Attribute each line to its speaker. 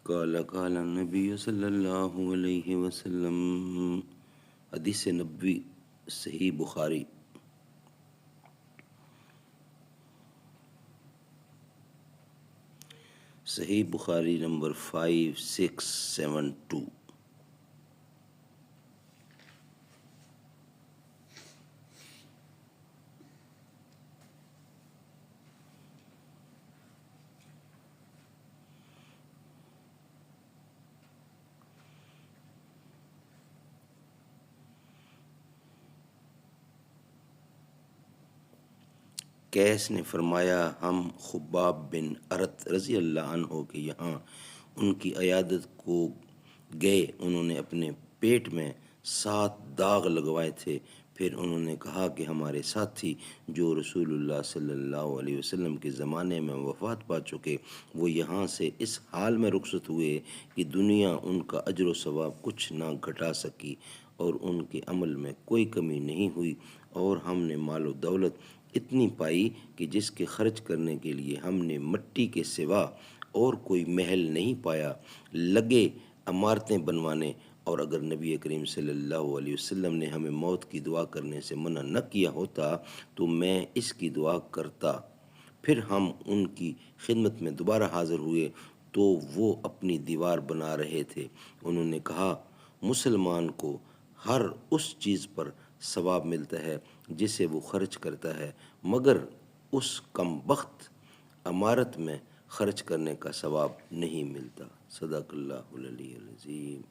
Speaker 1: قال النبی صلی اللہ علیہ وسلم، حدیث نبوی صحیح بخاری۔ صحیح بخاری نمبر 5672۔ کیس نے فرمایا ہم خباب بن ارت رضی اللہ عنہ کے یہاں ان کی عیادت کو گئے۔ انہوں نے اپنے پیٹ میں 7 داغ لگوائے تھے۔ پھر انہوں نے کہا کہ ہمارے ساتھی جو رسول اللہ صلی اللہ علیہ وسلم کے زمانے میں وفات پا چکے، وہ یہاں سے اس حال میں رخصت ہوئے کہ دنیا ان کا اجر و ثواب کچھ نہ گھٹا سکی اور ان کے عمل میں کوئی کمی نہیں ہوئی، اور ہم نے مال و دولت اتنی پائی کہ جس کے خرچ کرنے کے لیے ہم نے مٹی کے سوا اور کوئی محل نہیں پایا۔ لگے عمارتیں بنوانے، اور اگر نبی کریم صلی اللہ علیہ وسلم نے ہمیں موت کی دعا کرنے سے منع نہ کیا ہوتا تو میں اس کی دعا کرتا۔ پھر ہم ان کی خدمت میں دوبارہ حاضر ہوئے تو وہ اپنی دیوار بنا رہے تھے۔ انہوں نے کہا مسلمان کو ہر اس چیز پر ثواب ملتا ہے جسے وہ خرچ کرتا ہے، مگر اس کم بخت عمارت میں خرچ کرنے کا ثواب نہیں ملتا۔ صدق اللہ العلی العظیم۔